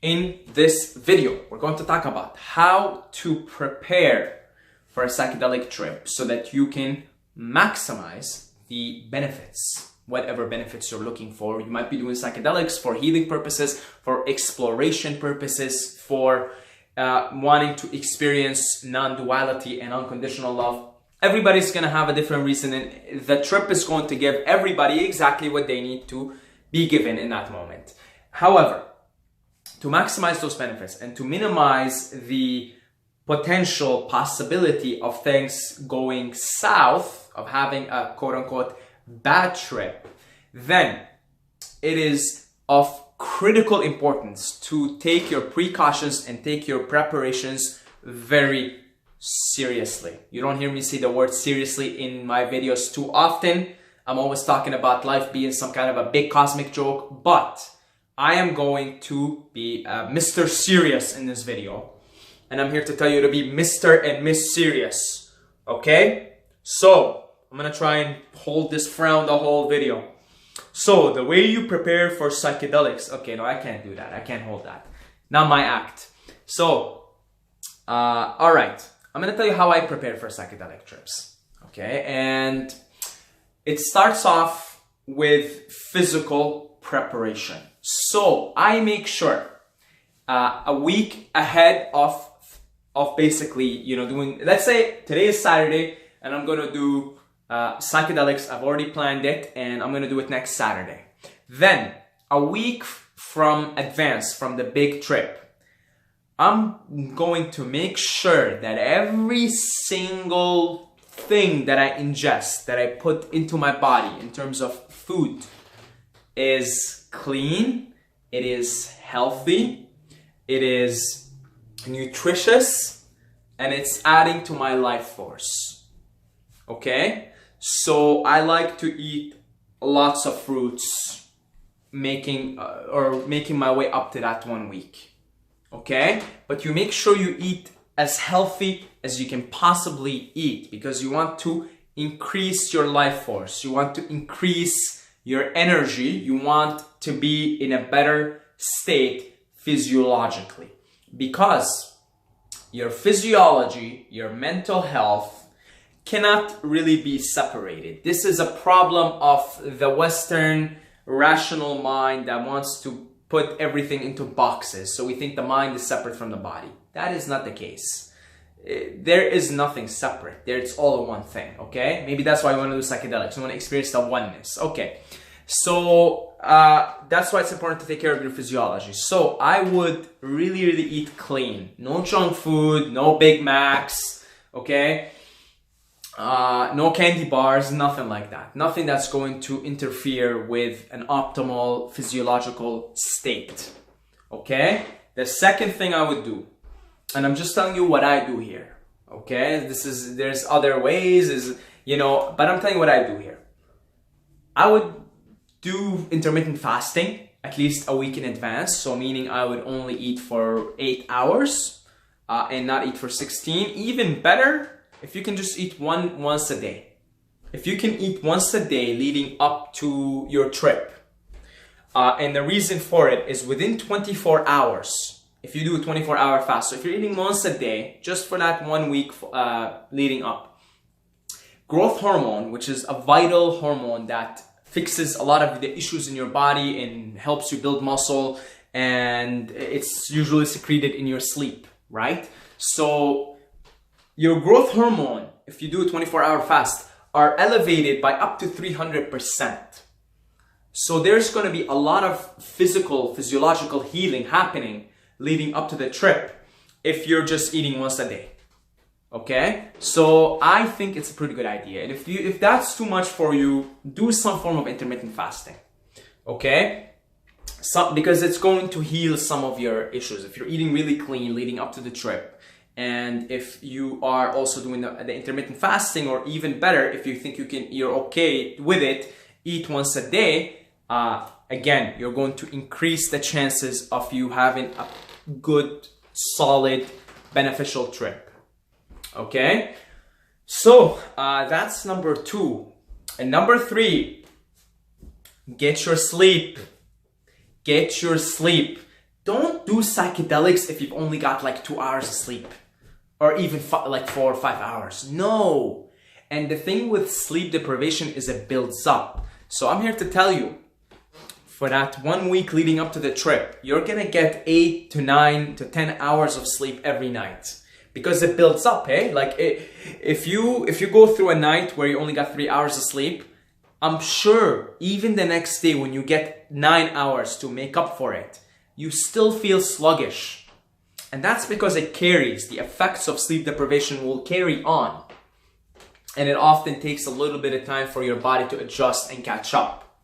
In this video, we're going to talk about how to prepare for a psychedelic trip so that you can maximize the benefits, whatever benefits you're looking for. You might be doing psychedelics for healing purposes, for exploration purposes, for wanting to experience non-duality and unconditional love. Everybody's going to have a different reason, and the trip is going to give everybody exactly what they need to be given in that moment. However, to maximize those benefits and to minimize the potential possibility of things going south, of having a quote-unquote bad trip, then it is of critical importance to take your precautions and take your preparations very seriously. You don't hear me say the word seriously in my videos too often. I'm always talking about life being some kind of a big cosmic joke, but I am going to be Mr. Serious in this video. And I'm here to tell you to be Mr. and Miss Serious. Okay? So, I'm going to try and hold this frown the whole video. So, the way you prepare for psychedelics. Okay, no, I can't do that. I can't hold that. Not my act. So, alright. I'm going to tell you how I prepare for psychedelic trips. Okay? And it starts off with physical preparation. So I make sure a week ahead of basically, you know, doing, let's say today is Saturday and I'm going to do psychedelics. I've already planned it and I'm going to do it next Saturday. Then a week from advance from the big trip, I'm going to make sure that every single thing that I ingest, that I put into my body in terms of food, is clean, it is healthy, it is nutritious, and it's adding to my life force. Okay? So I like to eat lots of fruits, making my way up to that 1 week. Okay? But you make sure you eat as healthy as you can possibly eat, because you want to increase your life force. You want to increase your energy. You want to be in a better state physiologically, because your physiology, your mental health cannot really be separated. This is a problem of the Western rational mind that wants to put everything into boxes. So we think the mind is separate from the body. That is not the case. There is nothing separate. It's all one thing, okay? Maybe that's why you want to do psychedelics. You want to experience the oneness. Okay. So that's why it's important to take care of your physiology. So I would really eat clean. No junk food, no Big Macs, okay? No candy bars, nothing like that. Nothing that's going to interfere with an optimal physiological state, okay? The second thing I would do, and I'm just telling you what I do here, okay? There's other ways, but I'm telling you what I do here. I would do intermittent fasting at least a week in advance. So meaning I would only eat for 8 hours and not eat for 16. Even better if you can just eat once a day. If you can eat once a day leading up to your trip. And the reason for it is within 24 hours. If you do a 24-hour fast, so if you're eating once a day, just for that 1 week leading up, growth hormone, which is a vital hormone that fixes a lot of the issues in your body and helps you build muscle, and it's usually secreted in your sleep, right? So your growth hormone, if you do a 24-hour fast, are elevated by up to 300%. So there's going to be a lot of physiological healing happening leading up to the trip if you're just eating once a day. Okay? So I think it's a pretty good idea. And if that's too much for you, do some form of intermittent fasting. Okay? Because it's going to heal some of your issues. If you're eating really clean leading up to the trip, and if you are also doing the intermittent fasting, or even better, if you think you're okay with it, eat once a day, again, you're going to increase the chances of you having a good, solid, beneficial trip. Okay? So, that's number 2. And number 3, get your sleep. Get your sleep. don't do psychedelics if you've only got like 2 hours of sleep, or even like 4 or 5 hours. No. And the thing with sleep deprivation is it builds up. So I'm here to tell you, for that 1 week leading up to the trip, you're gonna get 8 to 9 to 10 hours of sleep every night. Because it builds up, eh? Like if you go through a night where you only got 3 hours of sleep, I'm sure even the next day when you get 9 hours to make up for it, you still feel sluggish. And that's because it carries, the effects of sleep deprivation will carry on. And it often takes a little bit of time for your body to adjust and catch up.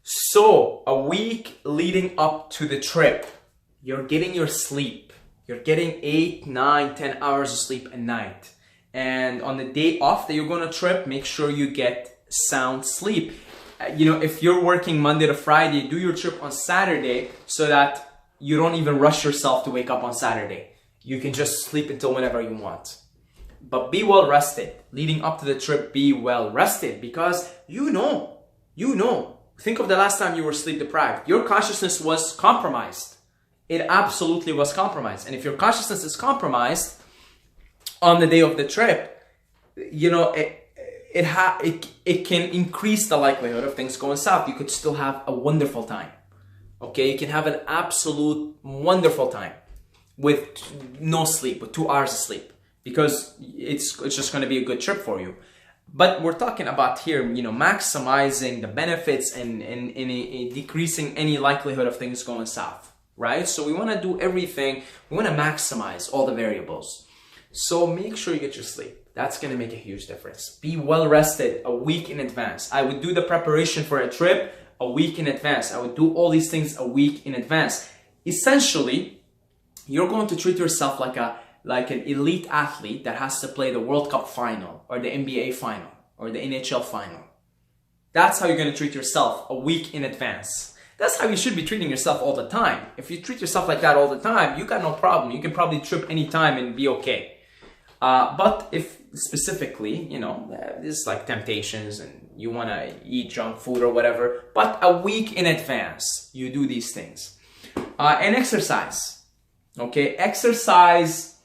So a week leading up to the trip, you're getting your sleep. You're getting 8, 9, 10 hours of sleep a night. And on the day off that you're going to trip, make sure you get sound sleep. If you're working Monday to Friday, do your trip on Saturday so that you don't even rush yourself to wake up on Saturday. You can just sleep until whenever you want. But be well rested. Leading up to the trip, be well rested, because you know. Think of the last time you were sleep deprived. Your consciousness was compromised. It absolutely was compromised. And if your consciousness is compromised on the day of the trip, it can increase the likelihood of things going south. You could still have a wonderful time. Okay, you can have an absolute wonderful time with no sleep, with 2 hours of sleep, because it's just going to be a good trip for you. But we're talking about here, maximizing the benefits and decreasing any likelihood of things going south. Right? So we want to do everything. We want to maximize all the variables. So make sure you get your sleep. That's going to make a huge difference. Be well rested a week in advance. I would do the preparation for a trip a week in advance. I would do all these things a week in advance. Essentially, you're going to treat yourself like an elite athlete that has to play the World Cup final, or the NBA final, or the NHL final. That's how you're going to treat yourself a week in advance. That's how you should be treating yourself all the time. If you treat yourself like that all the time, you got no problem. You can probably trip anytime and be okay. But if specifically, there's like temptations and you want to eat junk food or whatever, but a week in advance, you do these things. And exercise. Okay, exercise,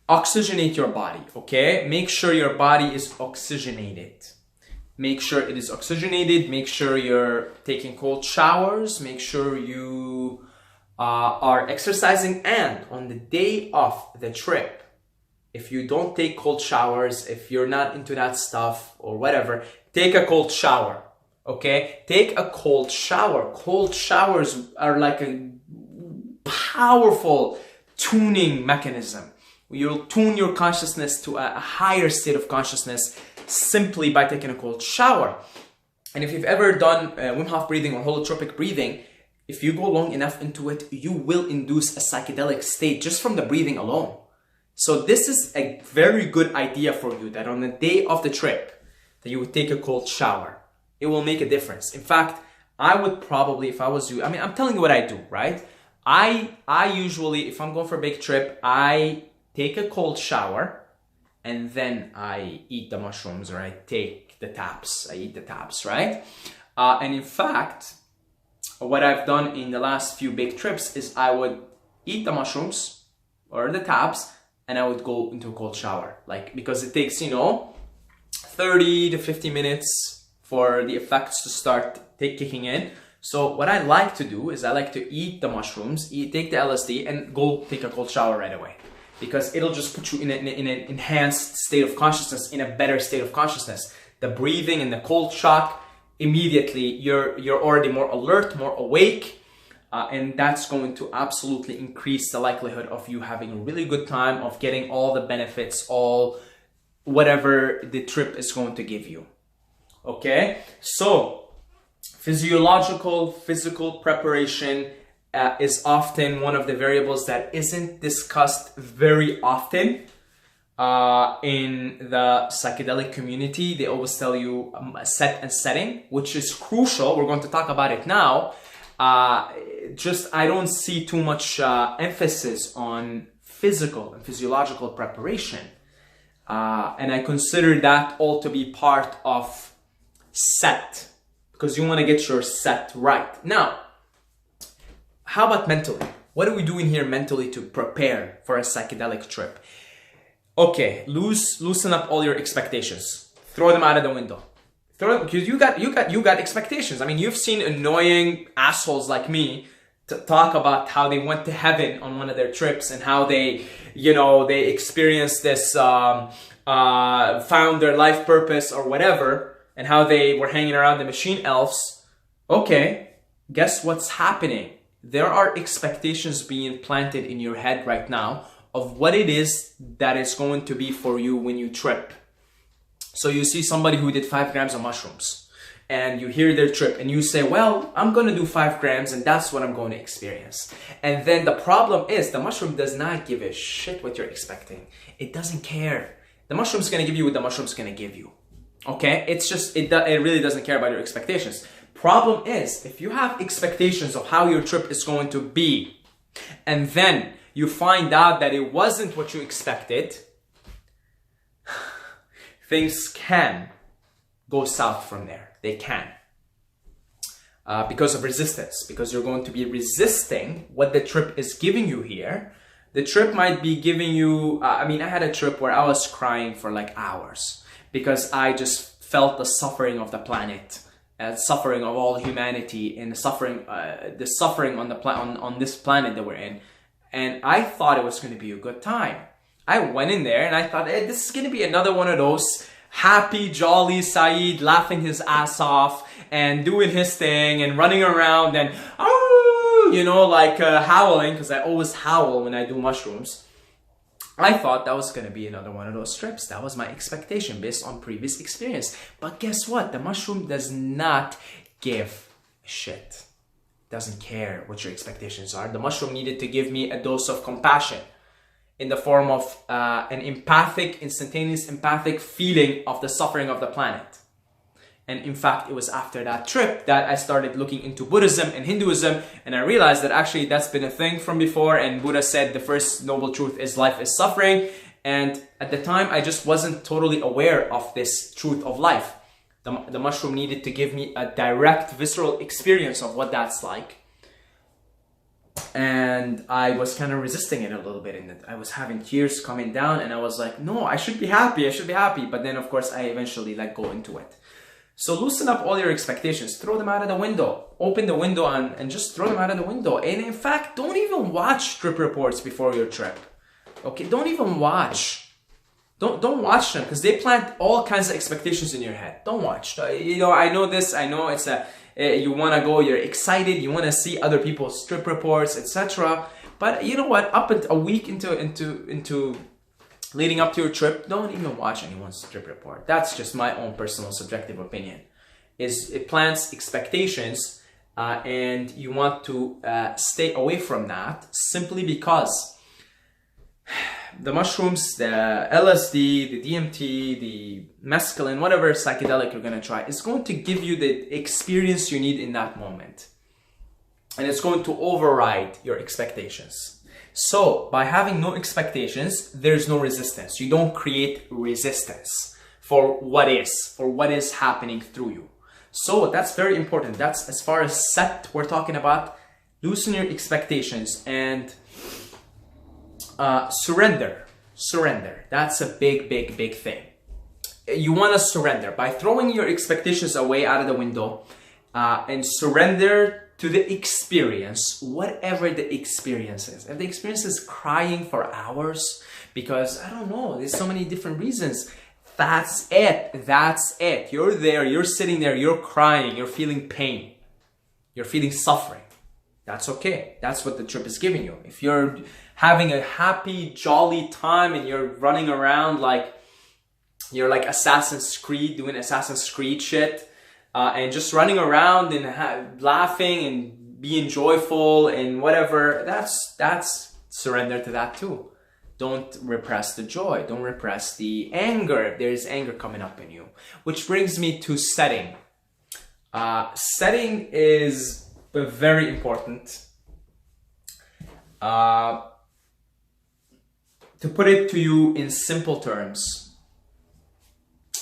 oxygenate your body, okay? Make sure your body is oxygenated. Make sure it is oxygenated. Make sure you're taking cold showers. Make sure you are exercising. And on the day of the trip, if you don't take cold showers, if you're not into that stuff or whatever, take a cold shower. Okay? Take a cold shower. Cold showers are like a powerful tuning mechanism. You'll tune your consciousness to a higher state of consciousness simply by taking a cold shower. And if you've ever done Wim Hof breathing or holotropic breathing, if you go long enough into it, you will induce a psychedelic state just from the breathing alone. So this is a very good idea for you, that on the day of the trip, that you would take a cold shower. It will make a difference. In fact, I would probably, if I was you, I'm telling you what I do, right? I usually, if I'm going for a big trip, I take a cold shower, and then I eat the mushrooms, or I take the taps. I eat the taps, right? And in fact, what I've done in the last few big trips is I would eat the mushrooms or the taps, and I would go into a cold shower. Because it takes, 30 to 50 minutes for the effects to start kicking in. So what I like to do is I like to eat the mushrooms, take the LSD, and go take a cold shower right away. Because it'll just put you in an enhanced state of consciousness, in a better state of consciousness. The breathing and the cold shock, immediately you're already more alert, more awake, and that's going to absolutely increase the likelihood of you having a really good time, of getting all the benefits, all whatever the trip is going to give you. Okay, so physical preparation is often one of the variables that isn't discussed very often in the psychedelic community. They always tell you set and setting, which is crucial. We're going to talk about it now. I don't see too much emphasis on physical and physiological preparation. And I consider that all to be part of set. because you want to get your set right. Now, how about mentally? What are we doing here mentally to prepare for a psychedelic trip? Okay, loosen up all your expectations. Throw them out of the window. Because you got expectations. I mean, you've seen annoying assholes like me talk about how they went to heaven on one of their trips and how they experienced this, found their life purpose or whatever, and how they were hanging around the machine elves. Okay, guess what's happening? There are expectations being planted in your head right now of what it is that is going to be for you when you trip. So you see somebody who did 5 grams of mushrooms and you hear their trip and you say, well, I'm going to do 5 grams and that's what I'm going to experience. And then the problem is the mushroom does not give a shit what you're expecting. It doesn't care. The mushroom's going to give you what the mushroom's going to give you. Okay? It's just, it really doesn't care about your expectations. Problem is, if you have expectations of how your trip is going to be, and then you find out that it wasn't what you expected, things can go south from there. They can. Because of resistance. Because you're going to be resisting what the trip is giving you here. The trip might be giving you... I had a trip where I was crying for like hours. Because I just felt the suffering of the planet. Suffering of all humanity. And the suffering on this planet that we're in. And I thought it was going to be a good time. I went in there and I thought, hey, this is going to be another one of those happy, jolly Saeed laughing his ass off and doing his thing and running around and, howling, because I always howl when I do mushrooms. I thought that was going to be another one of those trips. That was my expectation based on previous experience. But guess what? The mushroom does not give a shit. Doesn't care what your expectations are. The mushroom needed to give me a dose of compassion in the form of an instantaneous empathic feeling of the suffering of the planet. And in fact, it was after that trip that I started looking into Buddhism and Hinduism, and I realized that actually that's been a thing from before, and Buddha said the first noble truth is life is suffering. And at the time, I just wasn't totally aware of this truth of life. The mushroom needed to give me a direct, visceral experience of what that's like. And I was kind of resisting it a little bit. And I was having tears coming down. And I was like, no, I should be happy. I should be happy. But then, of course, I eventually let go into it. So loosen up all your expectations. Throw them out of the window. Open the window and just throw them out of the window. And in fact, don't even watch trip reports before your trip. Okay, don't even watch. Don't watch them, because they plant all kinds of expectations in your head. Don't watch. I know this. I know it's you want to go. You're excited. You want to see other people's trip reports, etc. But you know what? Up a week into leading up to your trip, don't even watch anyone's trip report. That's just my own personal subjective opinion. It plants expectations, and you want to stay away from that simply because the mushrooms, the LSD, the DMT, the mescaline, whatever psychedelic you're going to try, is going to give you the experience you need in that moment. And it's going to override your expectations. So by having no expectations, there's no resistance. You don't create resistance for what is happening through you. So that's very important. That's as far as set we're talking about. Loosen your expectations and surrender. That's a big thing. You want to surrender by throwing your expectations away out of the window and surrender to the experience, whatever the experience is. If the experience is crying for hours because, I don't know, there's so many different reasons, that's it. You're there, you're sitting there, you're crying, you're feeling pain, you're feeling suffering. That's okay. That's what the trip is giving you. If you're having a happy, jolly time and you're running around like you're like Assassin's Creed, doing Assassin's Creed shit, and just running around and laughing and being joyful and whatever, that's surrender to that too. Don't repress the joy. Don't repress the anger if there's anger coming up in you. Which brings me to setting. Setting is very important. To put it to you in simple terms,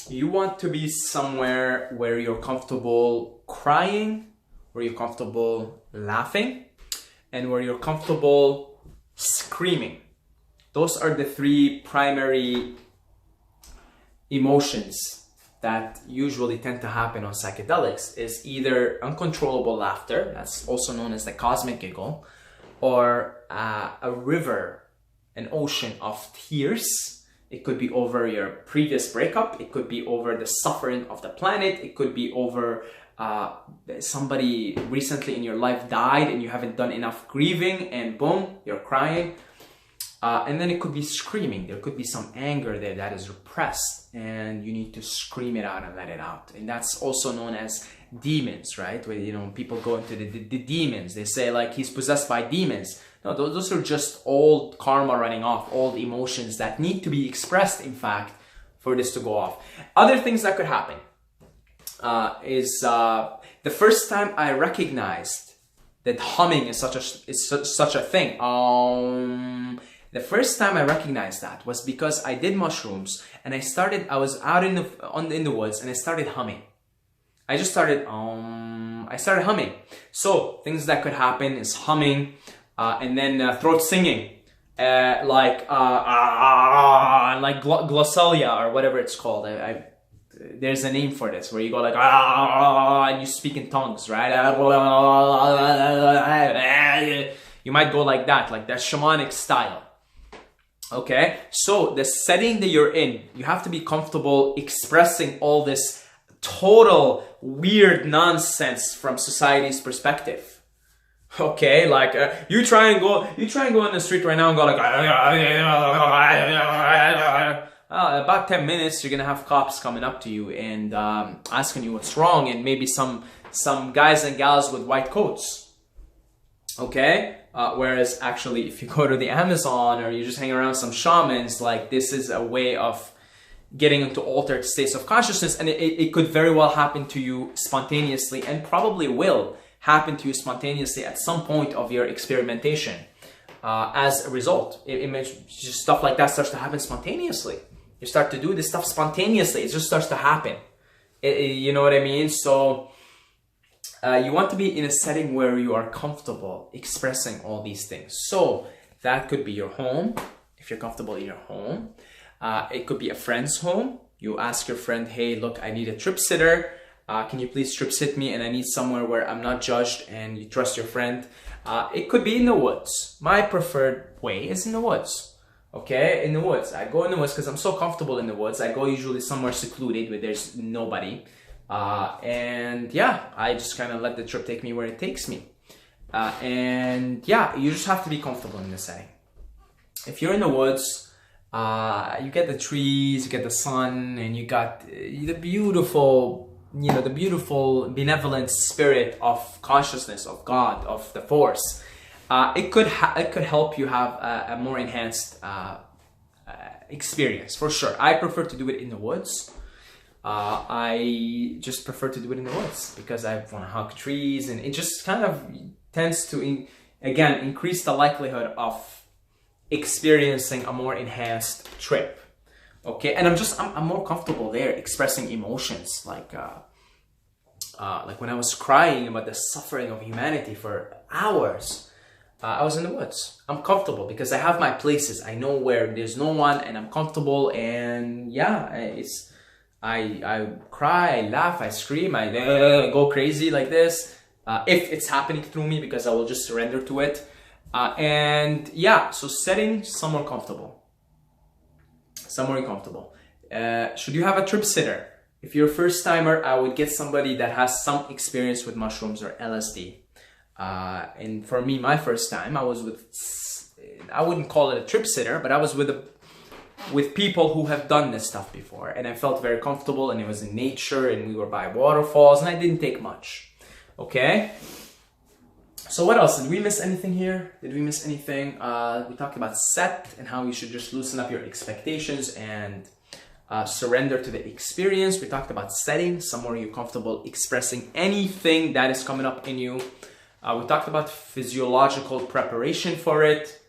you want to be somewhere where you're comfortable crying, where you're comfortable laughing, and where you're comfortable screaming. Those are the three primary emotions that usually tend to happen on psychedelics. Is either uncontrollable laughter, that's also known as the cosmic giggle, or a river, an ocean of tears. It could be over your previous breakup, it could be over the suffering of the planet, it could be over somebody recently in your life died and you haven't done enough grieving, and boom, you're crying. And then it could be screaming. There could be some anger there that is repressed and you need to scream it out and let it out. And that's also known as demons, right? Where, you know, people go into the demons. They say like he's possessed by demons. No, those are just old karma running off, old emotions that need to be expressed, in fact, for this to go off. Other things that could happen is the first time I recognized that humming is such a thing. The first time I recognized that was because I did mushrooms and I was out in the woods and I started humming. I started humming. So things that could happen is humming and then throat singing, like glossalia or whatever it's called. There's a name for this, where you go like and you speak in tongues, right? You might go like that shamanic style. Okay, so the setting that you're in, you have to be comfortable expressing all this total weird nonsense from society's perspective. Okay, like you try and go on the street right now and go like about 10 minutes you're gonna have cops coming up to you and asking you what's wrong, and maybe some guys and gals with white coats. Okay, whereas actually if you go to the Amazon or you just hang around some shamans, like this is a way of getting into altered states of consciousness, and it could very well happen to you spontaneously, and probably will happen to you spontaneously at some point of your experimentation. As a result, just stuff like that starts to happen spontaneously. You start to do this stuff spontaneously. It just starts to happen. You know what I mean? So you want to be in a setting where you are comfortable expressing all these things. So that could be your home, if you're comfortable in your home. It could be a friend's home. You ask your friend, hey, look, I need a trip sitter. Can you please trip sit me? And I need somewhere where I'm not judged, and you trust your friend. It could be in the woods. My preferred way is in the woods. Okay, in the woods. I go in the woods because I'm so comfortable in the woods. I go usually somewhere secluded where there's nobody. And yeah, I just kind of let the trip take me where it takes me. And yeah, you just have to be comfortable in the setting. If you're in the woods, you get the trees, you get the sun, and you got the beautiful, the beautiful benevolent spirit of consciousness, of God, of the force. It could help you have a more enhanced experience, for sure. I prefer to do it in the woods. I just prefer to do it in the woods because I want to hug trees, and it just kind of tends to, again, increase the likelihood of experiencing a more enhanced trip. Okay, and I'm more comfortable there expressing emotions, like when I was crying about the suffering of humanity for hours. I was in the woods. I'm comfortable because I have my places. I know where there's no one, and I'm comfortable. And yeah, I cry, I laugh, I scream, I go crazy like this. If it's happening through me, because I will just surrender to it. And yeah, so setting somewhere comfortable. Somewhere comfortable. Should you have a trip sitter? If you're a first timer, I would get somebody that has some experience with mushrooms or LSD. And for me, my first time, I was with, I wouldn't call it a trip sitter, but I was with people who have done this stuff before, and I felt very comfortable, and it was in nature, and we were by waterfalls, and I didn't take much. Okay? So what else? Did we miss anything here? Did we miss anything? We talked about set and how you should just loosen up your expectations and surrender to the experience. We talked about setting, somewhere you're comfortable expressing anything that is coming up in you. We talked about physiological preparation for it.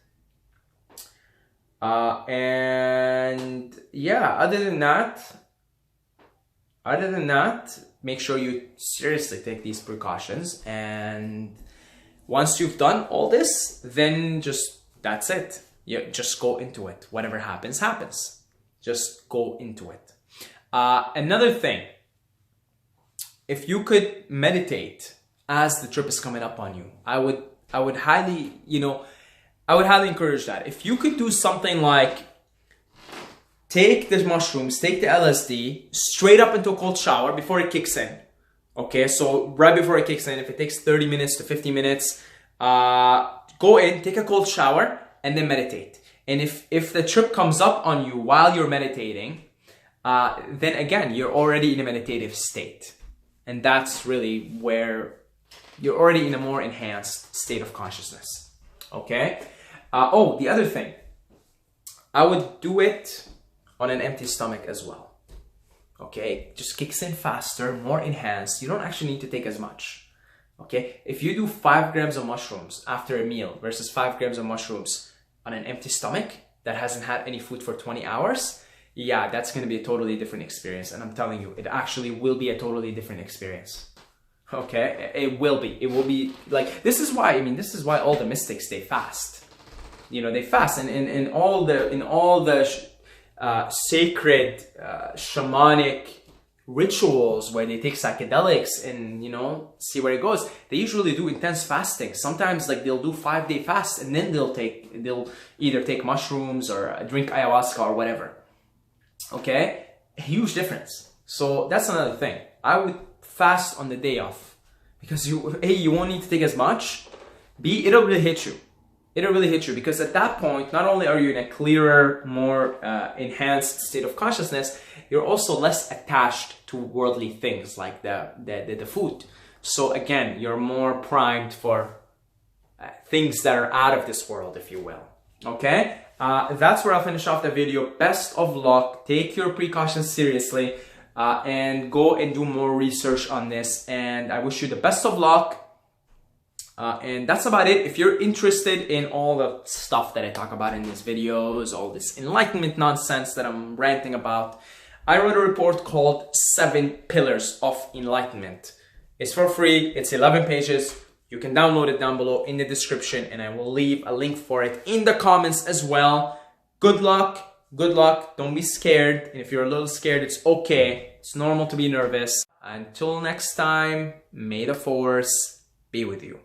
And yeah, other than that, make sure you seriously take these precautions. And once you've done all this, then that's it. You just go into it. Whatever happens, happens. Just go into it. Another thing, if you could meditate as the trip is coming up on you, I would highly, I would highly encourage that. If you could do something like take the mushrooms, take the LSD straight up into a cold shower before it kicks in. Okay, so right before it kicks in, if it takes 30 minutes to 50 minutes, go in, take a cold shower, and then meditate. And if the trip comes up on you while you're meditating, then again, you're already in a meditative state. And that's really where you're already in a more enhanced state of consciousness. Okay? The other thing, I would do it on an empty stomach as well. Okay? Just kicks in faster, more enhanced. You don't actually need to take as much. Okay? If you do 5 grams of mushrooms after a meal versus 5 grams of mushrooms on an empty stomach that hasn't had any food for 20 hours, yeah, that's going to be a totally different experience. And I'm telling you, it actually will be a totally different experience. Okay? It will be. It will be like, this is why all the mystics, they fast. They fast, and in all the sacred shamanic rituals where they take psychedelics and see where it goes, they usually do intense fasting. Sometimes they'll do 5-day fast, and then they'll either take mushrooms or drink ayahuasca or whatever. Okay, a huge difference. So that's another thing. I would fast on the day off, because you won't need to take as much. B, it'll really hit you. It'll really hit you, because at that point, not only are you in a clearer, more enhanced state of consciousness, you're also less attached to worldly things like the food. So again, you're more primed for things that are out of this world, if you will. Okay? That's where I'll finish off the video. Best of luck. Take your precautions seriously, and go and do more research on this. And I wish you the best of luck. And that's about it. If you're interested in all the stuff that I talk about in these videos, all this enlightenment nonsense that I'm ranting about, I wrote a report called 7 Pillars of Enlightenment. It's for free. It's 11 pages. You can download it down below in the description, and I will leave a link for it in the comments as well. Good luck. Good luck. Don't be scared. And if you're a little scared, it's okay. It's normal to be nervous. Until next time, may the force be with you.